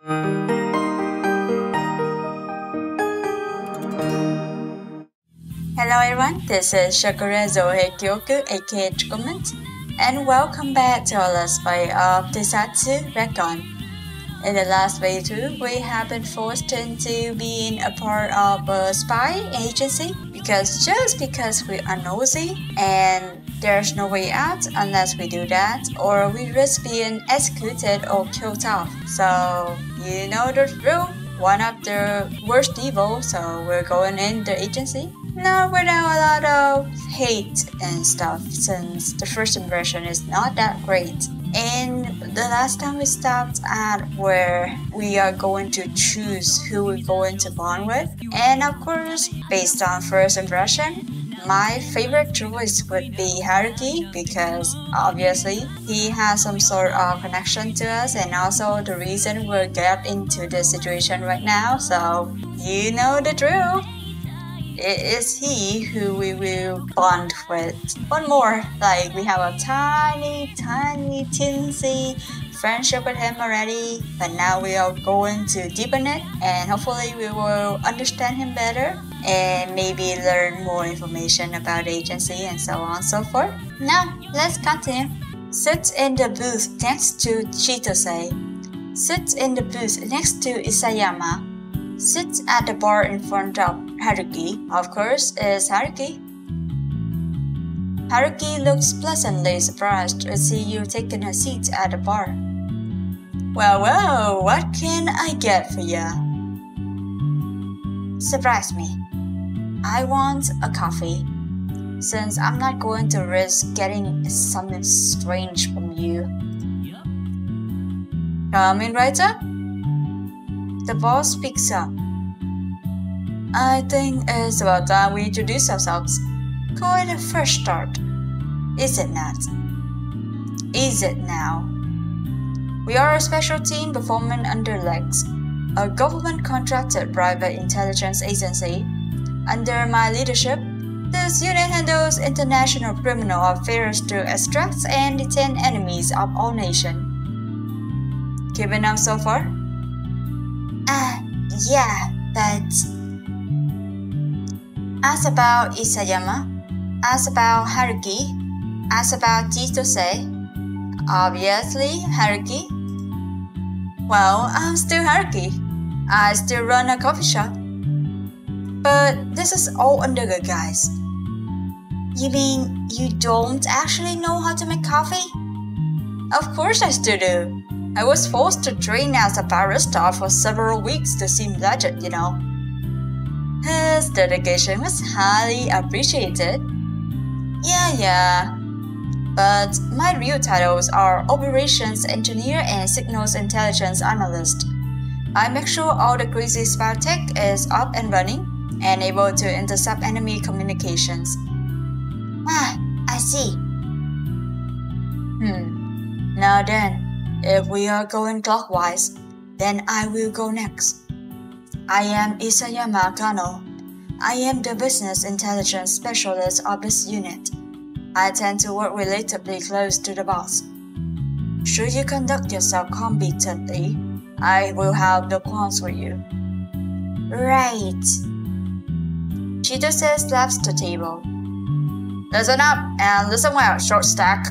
Hello everyone, this is Shakura Zoe Kyoku aka Comment, and welcome back to our Let's Play of Desatsu Recon. In the last playthrough, we have been forced into being a part of a spy agency just because we are nosy and there's no way out unless we do that, or we risk being executed or killed off. So you know the drill. One of the worst evil, so we're going in the agency. Now without a lot of hate and stuff, since the first impression is not that great. And the last time we stopped at where we are going to choose who we're going to bond with. And of course, based on first impression, my favorite choice would be Haruki because obviously he has some sort of connection to us and also the reason we're get into this situation right now, so you know the drill. It is he who we will bond with. One more, like we have a tiny teensy friendship with him already, but now we are going to deepen it and hopefully we will understand him better and maybe learn more information about the agency and so on and so forth. Now, let's continue. Sit in the booth next to Chitose. Sit in the booth next to Isayama. Sit at the bar in front of Haruki. Of course, is Haruki. Haruki looks pleasantly surprised to see you taking a seat at the bar. Well, what can I get for ya? Surprise me. I want a coffee, since I'm not going to risk getting something strange from you. Come in, writer? The boss speaks up. I think it's about time we introduce ourselves. Call it a fresh start. Is it not? Is it now? We are a special team performing under LEX, a government-contracted private intelligence agency. Under my leadership, this unit handles international criminal affairs to extract and detain enemies of all nations. Keeping up so far? Yeah, but... Ask about Isayama, ask about Haruki, ask about Chitose. Obviously, Haruki. Well, I'm still Haruki. I still run a coffee shop. But this is all under the guise. You mean you don't actually know how to make coffee? Of course I still do. I was forced to train as a barista for several weeks to seem legit, you know. His dedication was highly appreciated. Yeah. But my real titles are Operations Engineer and Signals Intelligence Analyst. I make sure all the crazy spy tech is up and running and able to intercept enemy communications. I see. Now then, if we are going clockwise, then I will go next. I am Isayama Kano. I am the Business Intelligence Specialist of this unit. I tend to work relatively close to the boss. Should you conduct yourself competently, I will have the qualms for you. Right. Chitose slaps the table. Listen up and listen well, short stack.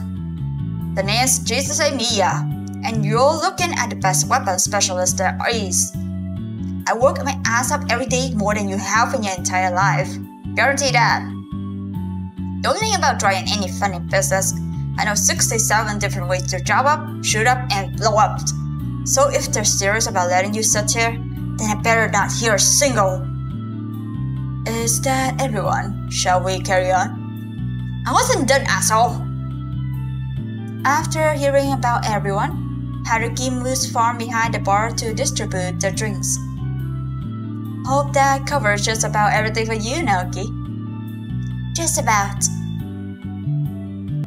The name's Chitose Miya, and you're looking at the best weapon specialist there is. I work my ass up every day more than you have in your entire life. Guarantee that. Don't think about trying any funny business. I know 67 different ways to job up, shoot up, and blow up. So if they're serious about letting you sit here, then I better not hear a single. Is that everyone? Shall we carry on? I wasn't done, asshole! After hearing about everyone, Haruki moves from behind the bar to distribute the drinks. Hope that covers just about everything for you, Naoki. Just about.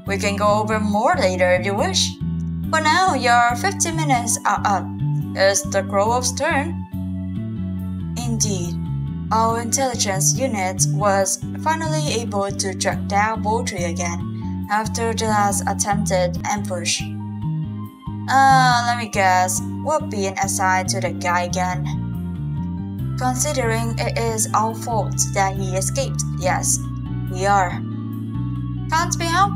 We can go over more later if you wish. For now, your 15 minutes are up. It's the Grove's turn. Indeed, our intelligence unit was finally able to track down Boltry again after the last attempted ambush. Let me guess. We're being assigned to the guy again. Considering it is our fault that he escaped, yes, we are. Can't be helped.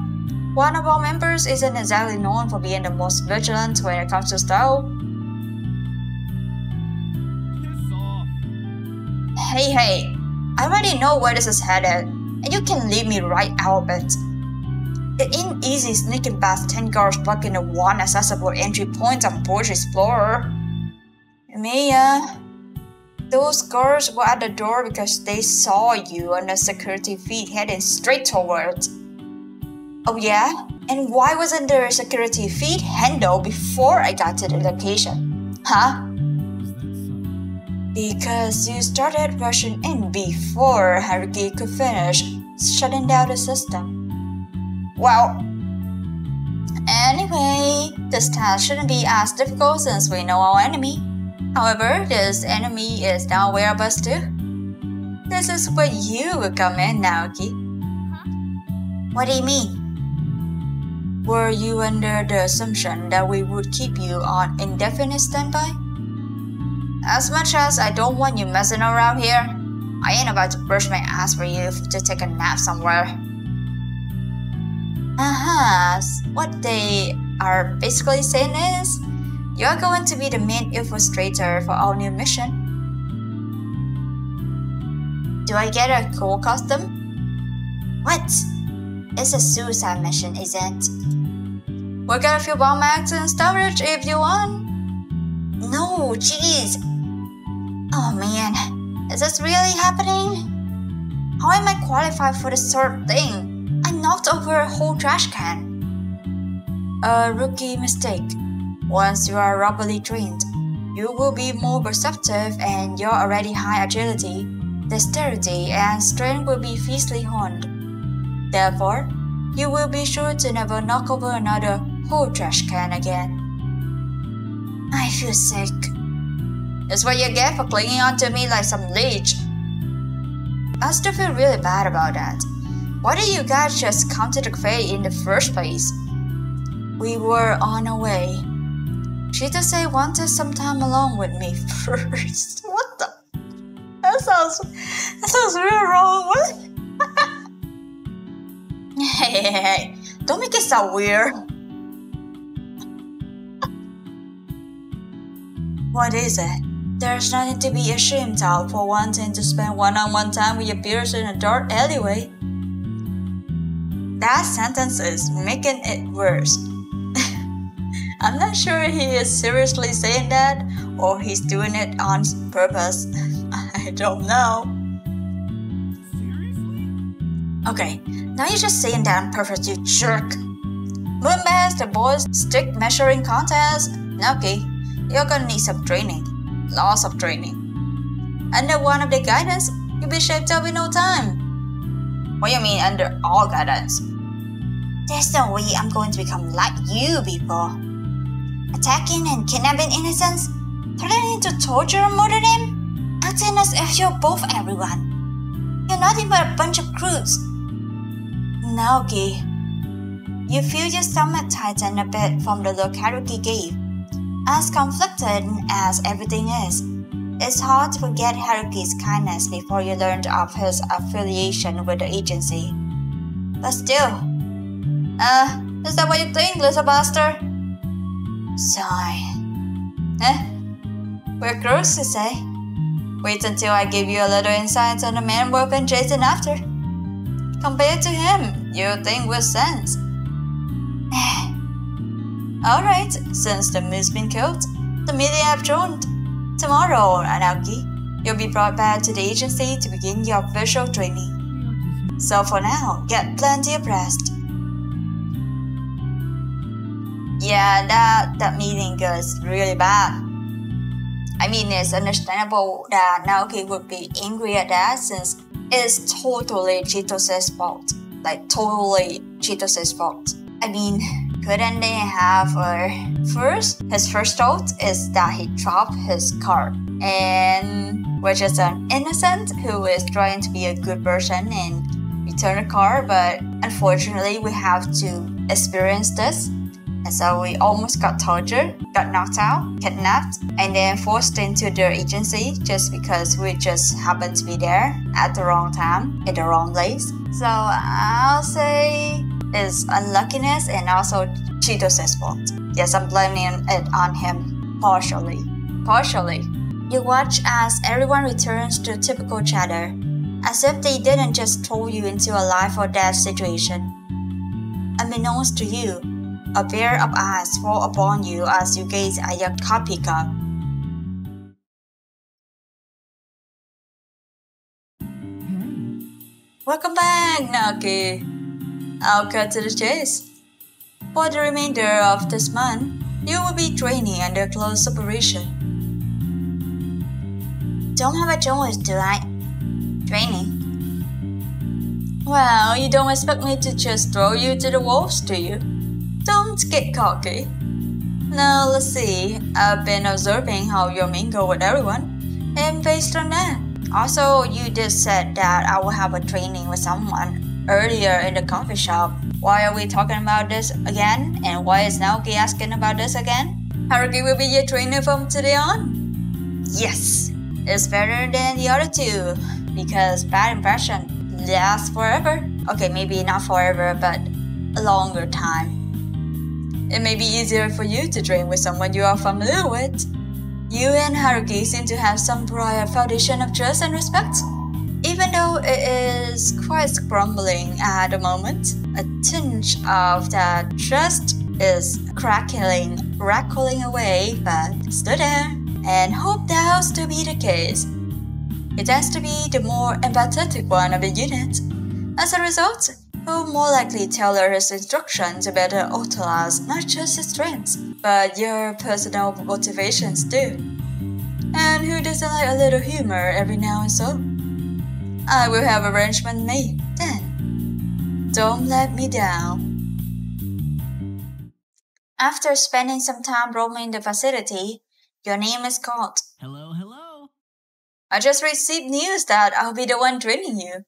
One of our members isn't exactly known for being the most vigilant when it comes to style. Hey, I already know where this is headed, and you can leave me right out of it. It ain't easy sneaking past 10 guards blocking the one accessible entry point on Burj Explorer. Mia, those guards were at the door because they saw you on the security feed heading straight toward. Oh yeah? And why wasn't there a security feed handle before I got to the location? Huh? Because you started rushing in before Haruki could finish shutting down the system. Well, anyway, this task shouldn't be as difficult since we know our enemy. However, this enemy is now aware of us too. This is where you will come in, Naoki. What do you mean? Were you under the assumption that we would keep you on indefinite standby? As much as I don't want you messing around here, I ain't about to burst my ass for you to take a nap somewhere. What they are basically saying is, you're going to be the main illustrator for our new mission. Do I get a cool costume? What? It's a suicide mission, isn't it? We'll get a few bomb mags and storage if you want. No, jeez. Oh man, is this really happening? How am I qualified for this sort of thing? I knocked over a whole trash can. A rookie mistake. Once you are properly trained, you will be more perceptive and your already high agility, dexterity, and strength will be fiercely honed. Therefore, you will be sure to never knock over another whole trash can again. I feel sick. That's what you get for clinging onto me like some leech. I still feel really bad about that. Why did you guys just come to the cafe in the first place? We were on our way. Chitose wanted some time alone with me first. What the? That sounds real wrong. What? Hey, don't make it sound weird. What is it? There's nothing to be ashamed of for wanting to spend one-on-one time with your peers in a dark alleyway. That sentence is making it worse. I'm not sure he is seriously saying that or he's doing it on purpose. I don't know. Okay, now you're just saying that on purpose, you jerk. Moonbags, the boys' stick measuring contest. Naoki, you're gonna need some training. Lots of training. Under one of the guidance, you'll be shaped up in no time. What do you mean under all guidance? There's no way I'm going to become like you people. Attacking and kidnapping innocents, threatening to torture and murder them, acting as if you're both everyone. You're nothing but a bunch of crews. Naoki, you feel your stomach tighten a bit from the look Haruki gave. As conflicted as everything is, it's hard to forget Haruki's kindness before you learned of his affiliation with the agency. But still, is that what you think, little bastard? Sorry. We're close to say. Wait until I give you a little insight on the man we've been chasing after. Compared to him, you'll think with sense. Alright, since the moon's been killed, the media have joined. Tomorrow, Naoki, you'll be brought back to the agency to begin your official training. So for now, get plenty of rest. Yeah, that meeting goes really bad. I mean, it's understandable that Naoki would be angry at that since it's totally Chitose's fault. Like, totally Chitose's fault. I mean, couldn't they have his first thought is that he dropped his car, and which is an innocent who is trying to be a good person and return the car, but unfortunately we have to experience this. And so we almost got tortured, got knocked out, kidnapped, and then forced into their agency just because we just happened to be there at the wrong time, in the wrong place. So I'll say it's unluckiness and also Cheetos' fault. Yes, I'm blaming it on him, partially. You watch as everyone returns to typical chatter, as if they didn't just throw you into a life or death situation. Unbeknownst to you, a pair of eyes fall upon you as you gaze at your coffee cup. Welcome back, Naoki. I'll cut to the chase. For the remainder of this month, you will be training under close supervision. Don't have a choice, do I? Training? Well, you don't expect me to just throw you to the wolves, do you? Don't get cocky. Now, let's see. I've been observing how you mingle with everyone, and based on that. Also, you just said that I will have a training with someone earlier in the coffee shop. Why are we talking about this again? And why is Naoki asking about this again? Haruki will be your trainer from today on. Yes, it's better than the other two, because bad impression lasts forever. Okay, maybe not forever, but a longer time. It may be easier for you to train with someone you are familiar with. You and Haruki seem to have some prior foundation of trust and respect. Even though it is quite crumbling at the moment, a tinge of that trust is rattling away, but still there, and hope that will still be the case. It tends to be the more empathetic one of the unit. As a result, he'll more likely tailor his instruction to better utilize not just his strengths, but your personal motivations too. And who doesn't like a little humor every now and so? I will have arrangement made then. Don't let me down. After spending some time roaming the facility, your name is called. Hello. I just received news that I'll be the one training you.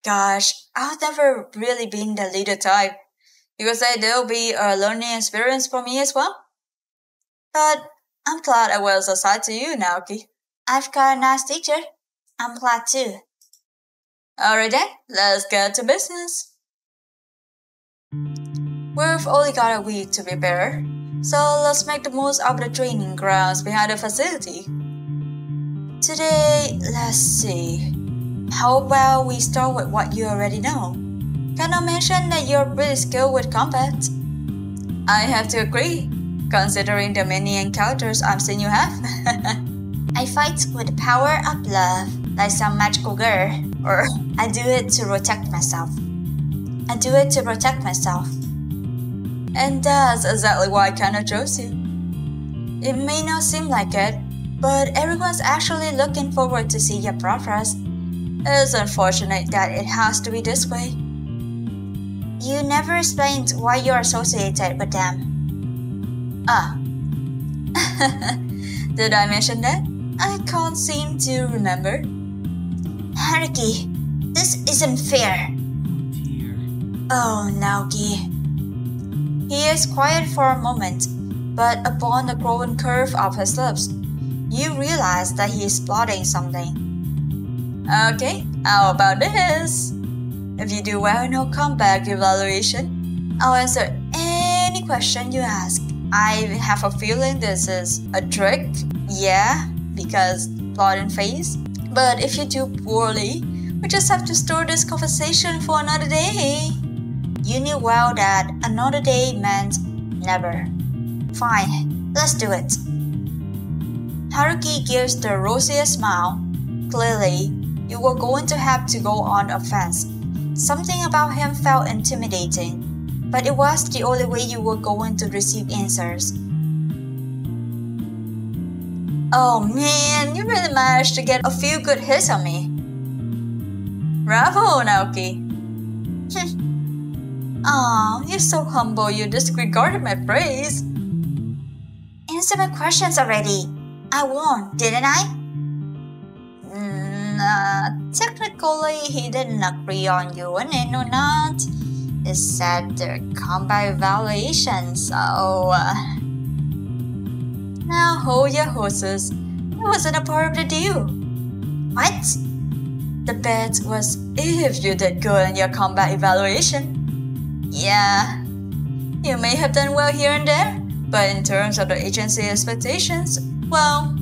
Gosh, I've never really been the leader type. You could say there'll be a learning experience for me as well. But I'm glad I was assigned to you, Naoki. I've got a nice teacher. I'm glad too. Alright then, let's get to business. We've only got a week to prepare, so let's make the most of the training grounds behind the facility. Today, let's see. How about we start with what you already know? Cannot mention that you're pretty skilled with combat. I have to agree, considering the many encounters I've seen you have. I fight with the power of love, like some magical girl, or I do it to protect myself. And that's exactly why I kinda chose you. It may not seem like it, but everyone's actually looking forward to see your progress. It's unfortunate that it has to be this way. You never explained why you're associated with them. Did I mention that? I can't seem to remember. Haruki, this isn't fair. Oh, Naoki. He is quiet for a moment, but upon the growing curve of his lips, you realize that he is plotting something. Okay, how about this? If you do well in your comeback evaluation, I'll answer any question you ask. I have a feeling this is a trick, yeah, because plotting phase. But if you do poorly, we just have to store this conversation for another day. You knew well that another day meant never. Fine, let's do it. Haruki gives the rosiest smile. Clearly, you were going to have to go on offense. Something about him felt intimidating, but it was the only way you were going to receive answers. Oh man, you really managed to get a few good hits on me. Bravo, Naoki. Aw, you're so humble you disregarded my praise. Answer my questions already. I won, didn't I? Technically, he didn't agree on you winning or not. It said the combat evaluation, so... Now hold your horses. It wasn't a part of the deal. What? The bet was if you did good in your combat evaluation. Yeah, you may have done well here and there, but in terms of the agency expectations, well,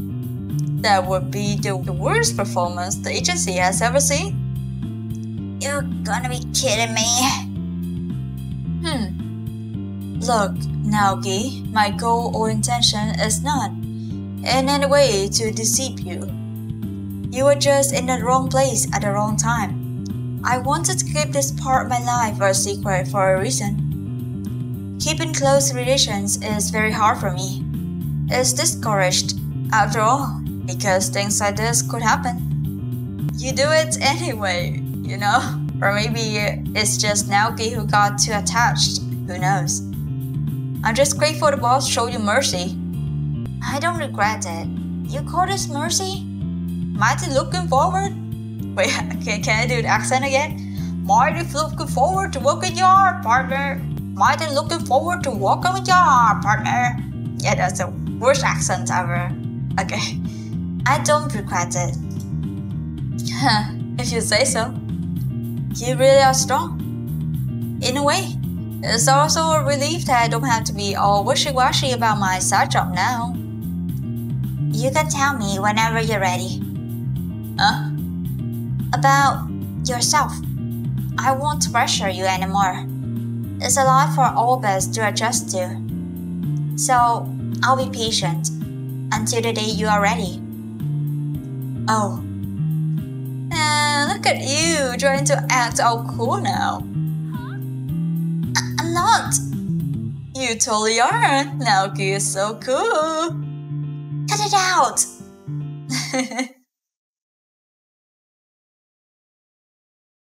that would be the worst performance the agency has ever seen. You're gonna be kidding me. Look, Naoki, my goal or intention is not in any way to deceive you. You were just in the wrong place at the wrong time. I wanted to keep this part of my life a secret for a reason. Keeping close relations is very hard for me. It's discouraged, after all, because things like this could happen. You do it anyway, you know? Or maybe it's just Naoki who got too attached, who knows? I'm just grateful the boss showed you mercy. I don't regret it. You call this mercy? Mighty looking forward? Wait, can I do the accent again? Mighty looking forward to working with your partner. Mighty looking forward to working with your partner. Yeah, that's the worst accent ever. Okay, I don't regret it. If you say so. You really are strong. In a way, it's also a relief that I don't have to be all wishy-washy about my side job now. You can tell me whenever you're ready. Huh? About yourself. I won't pressure you anymore. It's a lot for all of us to adjust to. So, I'll be patient until the day you are ready. Oh. Look at you trying to act all cool now. I'm not. You totally are. Naoki is so cool. Cut it out.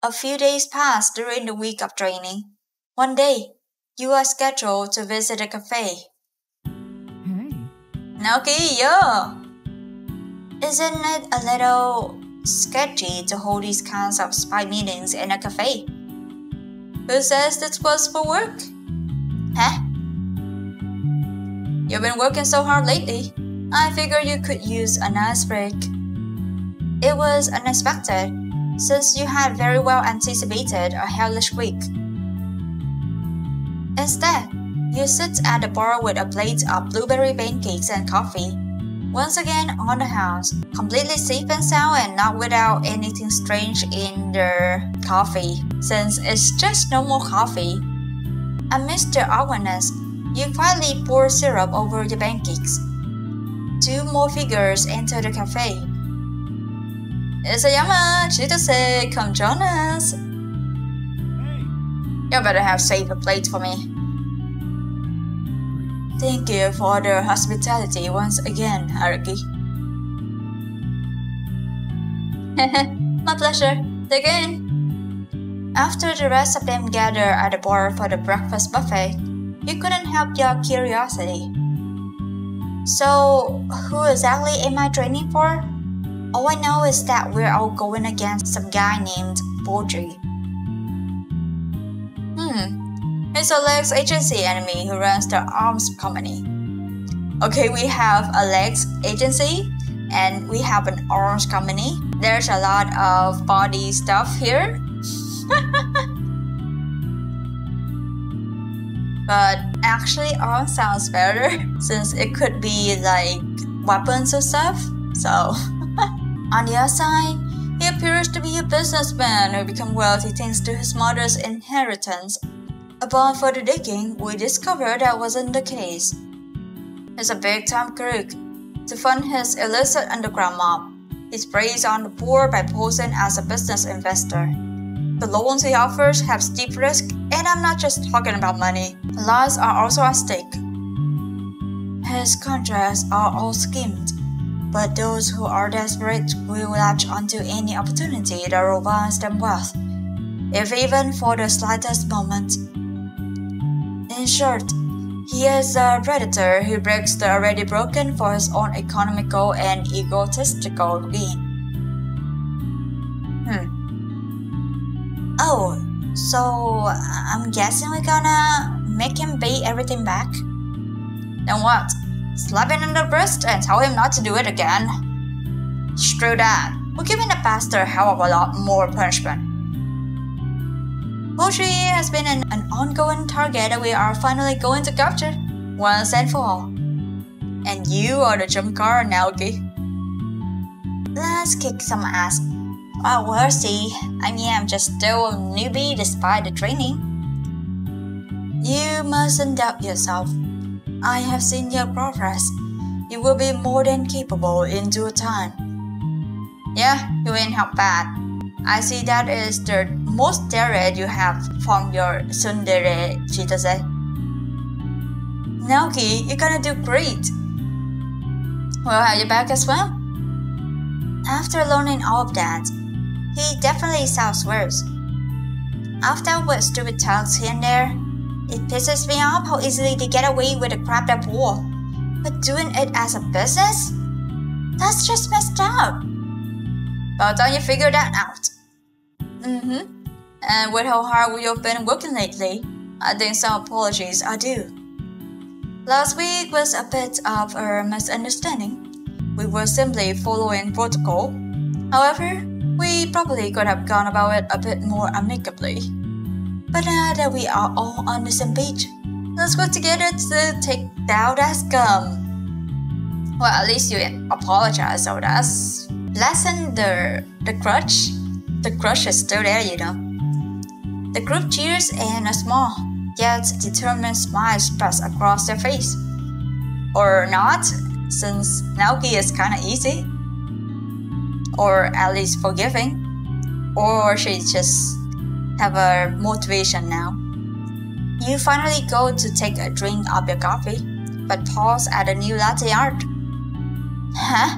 A few days passed during the week of training. One day, you are scheduled to visit a cafe. Hey. Naoki, yo! Isn't it a little sketchy to hold these kinds of spy meetings in a cafe? Who says this was for work? Huh? You've been working so hard lately. I figured you could use a nice break. It was unexpected, since you had very well anticipated a hellish week. Instead, you sit at the bar with a plate of blueberry pancakes and coffee. Once again on the house, completely safe and sound and not without anything strange in the coffee, since it's just normal coffee. Amidst the awkwardness, you quietly pour syrup over your pancakes. Two more figures enter the cafe. Isayama, Chitose, come join us. You better have saved a plate for me. Thank you for the hospitality once again, Haruki. My pleasure. Take it in. After the rest of them gathered at the bar for the breakfast buffet, you couldn't help your curiosity. So, who exactly am I training for? All I know is that we're all going against some guy named Baudry. It's Alex's agency enemy who runs the arms company. Okay, we have Alex's agency and we have an arms company. There's a lot of body stuff here. But actually arms sounds better since it could be like weapons or stuff. So, on the outside, he appears to be a businessman who became wealthy thanks to his mother's inheritance. Upon further digging, we discovered that wasn't the case. He's a big-time crook. To fund his illicit underground mob, he's preys on the poor by posing as a business investor. The loans he offers have steep risk, and I'm not just talking about money. Lives are also at stake. His contracts are all schemed, but those who are desperate will latch onto any opportunity that provides them wealth, if even for the slightest moment. In short, he is a predator who breaks the already broken for his own economical and egotistical gain. Oh, So, I'm guessing we're gonna make him pay everything back? Then what? Slap him on the wrist and tell him not to do it again? Screw that. We're giving the pastor a hell of a lot more punishment. Poetry has been an ongoing target that we are finally going to capture, once and for all. And you are the trump card, Naoki. Let's kick some ass. Oh, we'll see. I mean, I'm just still a newbie despite the training. You mustn't doubt yourself. I have seen your progress. You will be more than capable in due time. Yeah, you ain't half bad. I see that is the most dare you have from your tsundere, Chitose. Naoki, you're gonna do great. We'll have you back as well. After learning all of that, he definitely sounds worse. After with stupid talks here and there, it pisses me off how easily they get away with the crap they pull. But doing it as a business? That's just messed up. About time you figure that out. And with how hard we've been working lately, I think some apologies are due. Last week was a bit of a misunderstanding. We were simply following protocol. However, we probably could have gone about it a bit more amicably. But now that we are all on the same page, let's work together to take down that scum. Well, at least you apologize, so that's lessen the crush. The crush is still there, you know. The group cheers and a small, yet determined smile spreads across their face. Or not, since Naoki is kinda easy. Or at least forgiving. Or she just have a motivation now. You finally go to take a drink of your coffee, but pause at a new latte art. Huh?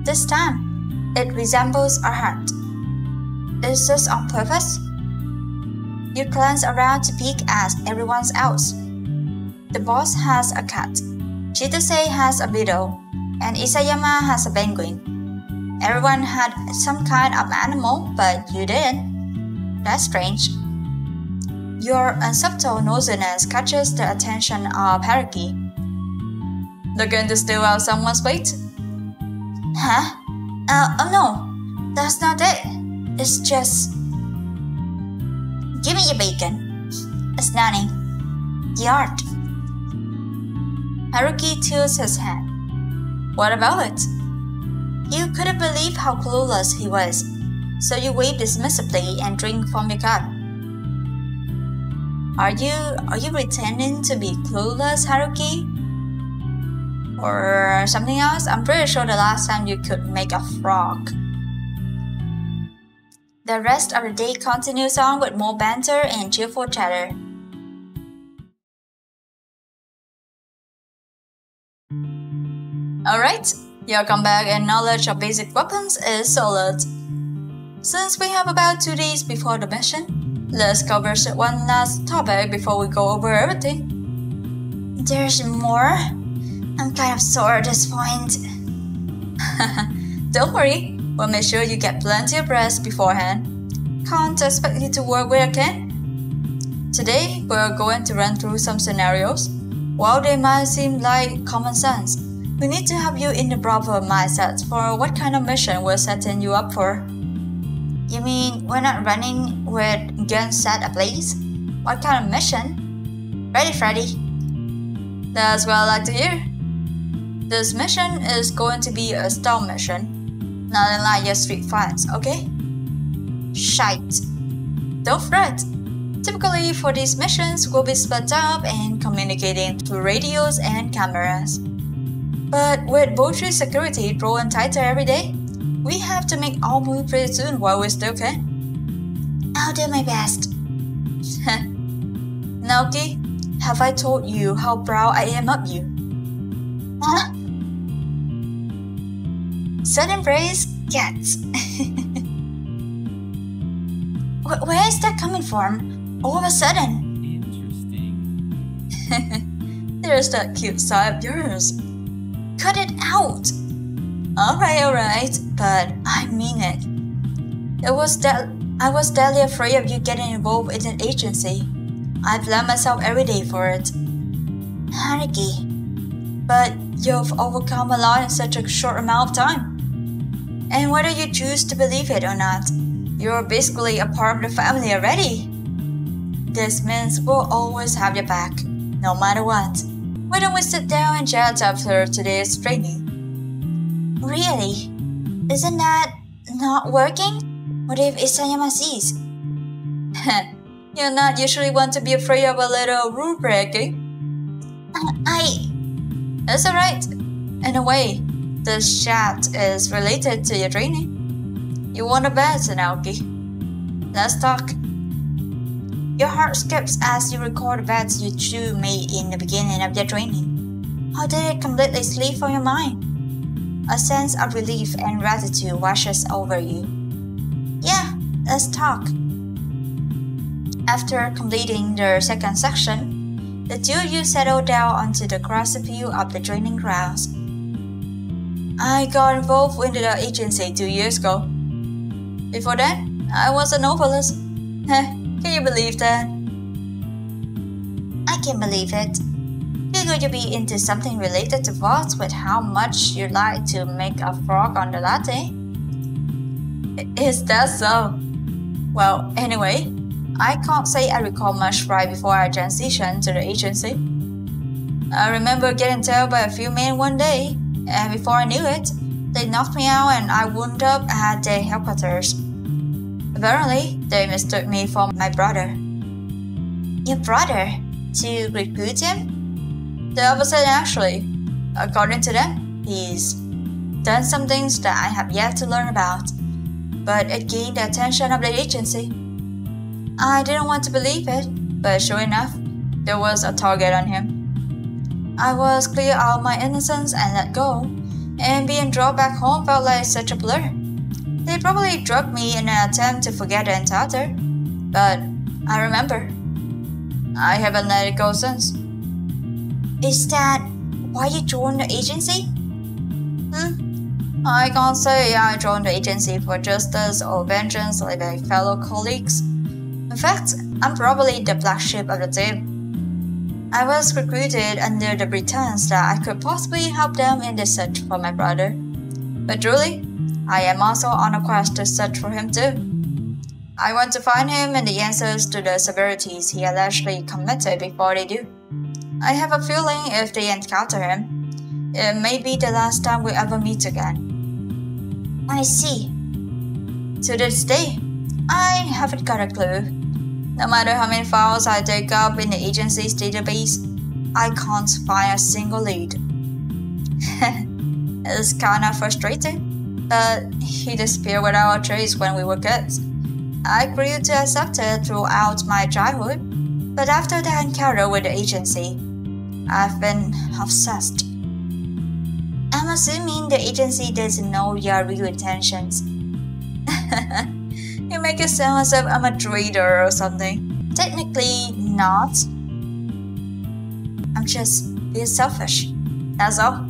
This time, it resembles a heart. Is this on purpose? You glance around to peek at everyone else. The boss has a cat, Chitose has a beetle, and Isayama has a penguin. Everyone had some kind of animal, but you didn't. That's strange. Your unsubtle nosiness catches the attention of Haruki. Looking to steal out someone's plate? Huh? Oh no, that's not it. It's just... Give me your bacon. It's nothing. The art. Haruki tilts his head. What about it? You couldn't believe how clueless he was, so you wave dismissively and drink from your cup. Are you pretending to be clueless, Haruki? Or something else? I'm pretty sure the last time you could make a frog. The rest of the day continues on with more banter and cheerful chatter. Alright, your comeback and knowledge of basic weapons is solid. Since we have about 2 days before the mission, let's cover one last topic before we go over everything. There's more? I'm kind of sore at this point. Don't worry, we'll make sure you get plenty of rest beforehand. Can't expect you to work with a kid. Today, we're going to run through some scenarios. While they might seem like common sense, we need to have you in the proper mindset for what kind of mission we're setting you up for. You mean we're not running with guns set ablaze? What kind of mission? Ready, Freddy. That's what I like to hear. This mission is going to be a stealth mission, not like your street fights, okay? Shite. Don't fret. Typically for these missions, we'll be split up and communicating through radios and cameras. But with Botri's security growing tighter every day, we have to make all moves pretty soon while we still can. I'll do my best. Naoki, have I told you how proud I am of you? Huh? Sudden praise gets. Where is that coming from? All of a sudden. Interesting. There's that cute side of yours. Cut it out. Alright, but I mean it. It was that I was deadly afraid of you getting involved in an agency. I blame myself every day for it. Haruki, but you've overcome a lot in such a short amount of time. And whether you choose to believe it or not, you're basically a part of the family already. This means we'll always have your back, no matter what. Why don't we sit down and chat after today's training? Really? Isn't that not working? What if Isayama sees? You're not usually one to be afraid of a little rule breaking. That's alright. In a way, this chat is related to your training. You want a bet, Naoki? Let's talk. Your heart skips as you recall the bets you two made in the beginning of your training. How did it completely slip from your mind? A sense of relief and gratitude washes over you. Yeah, let's talk. After completing the second section, the two of you settled down onto the grassy view of the training grounds. I got involved with the agency 2 years ago. Before that, I was a novelist. Can you believe that? I can believe it. Figured you'd be into something related to vaults with how much you like to make a frog on the latte. Is that so? Well, anyway, I can't say I recall much right before I transitioned to the agency. I remember getting tailed by a few men one day, and before I knew it, they knocked me out and I wound up at their headquarters. Apparently, they mistook me for my brother. Your brother? To recruit him? The opposite, actually. According to them, he's done some things that I have yet to learn about, but it gained the attention of the agency. I didn't want to believe it, but sure enough, there was a target on him. I was clear of my innocence and let go, and being dragged back home felt like such a blur. They probably drugged me in an attempt to forget the encounter, but I remember. I haven't let it go since. Is that why you joined the agency? I can't say I joined the agency for justice or vengeance like my fellow colleagues. In fact, I'm probably the black sheep of the team. I was recruited under the pretense that I could possibly help them in the search for my brother. But truly, I am also on a quest to search for him too. I want to find him and the answers to the severities he allegedly committed before they do. I have a feeling if they encounter him, it may be the last time we ever meet again. I see. To this day, I haven't got a clue. No matter how many files I dig up in the agency's database, I can't find a single lead. It's kinda frustrating, but he disappeared without a trace when we were kids. I grew to accept it throughout my childhood, but after the encounter with the agency, I've been obsessed. I'm assuming the agency doesn't know your real intentions. You make it sound as if I'm a traitor or something. Technically not. I'm just being selfish. That's all.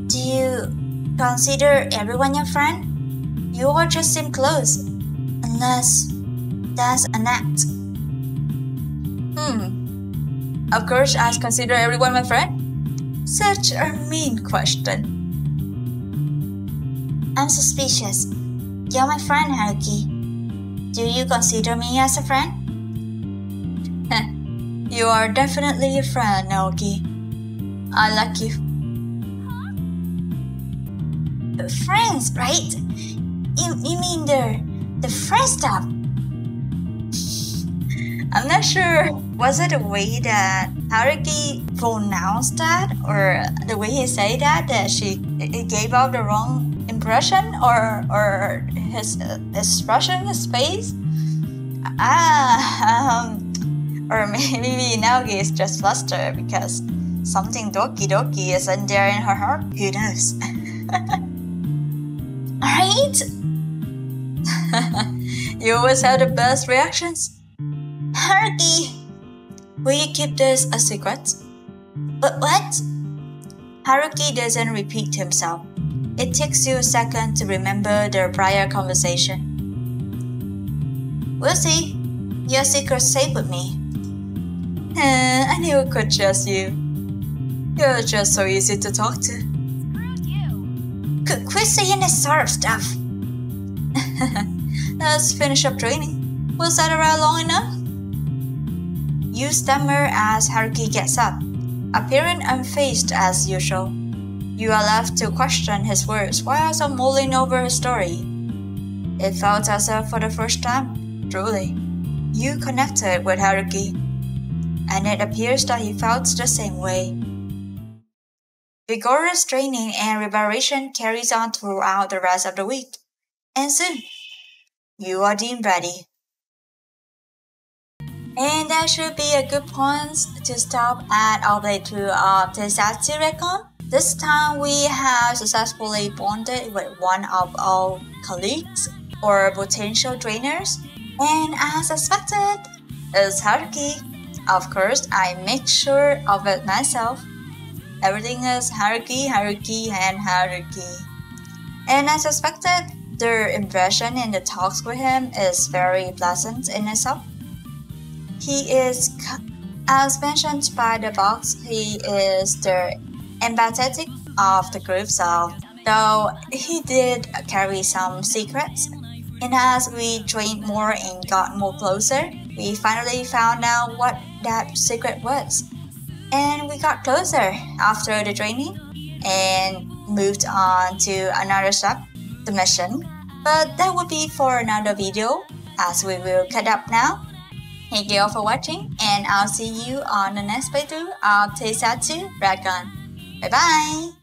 Do you consider everyone your friend? You all just seem close. Unless that's an act. Of course, I consider everyone my friend. Such a mean question. I'm suspicious. You're my friend, Haruki. Do you consider me as a friend? You are definitely a friend, Naoki. I like you. Friends, right? You mean the friend stuff? I'm not sure. Was it the way that Haruki pronounced that, or the way he said that it gave out the wrong impression, or his expression, his face? Or maybe Naoki is just flustered because something doki doki is in there in her heart. Who knows? Right? You always have the best reactions. Haruki, will you keep this a secret? But what? Haruki doesn't repeat himself. It takes you a second to remember their prior conversation. We'll see. Your secret's safe with me. I knew I could trust you. You're just so easy to talk to. Quit saying this sort of stuff. Let's finish up training. Was that around long enough? You stammer as Haruki gets up, appearing unfazed as usual. You are left to question his words while also mulling over his story. It felt as if for the first time, truly, you connected with Haruki, and it appears that he felt the same way. Vigorous training and preparation carries on throughout the rest of the week, and soon, you are deemed ready. And that should be a good point to stop at our playthrough of Teisatsu Recon. This time we have successfully bonded with one of our colleagues or potential trainers, and as expected, it's Haruki. Of course, I make sure of it myself. Everything is Haruki, Haruki, and Haruki. And as expected, their impression in the talks with him is very pleasant in itself. He is, as mentioned by the box, he is the empathetic of the group, so though he did carry some secrets. And as we trained more and got more closer, we finally found out what that secret was. And we got closer after the training and moved on to another step, the mission. But that would be for another video, as we will cut up now. Thank you all for watching, and I'll see you on the next playthrough of Teisatsu Recon. Bye bye!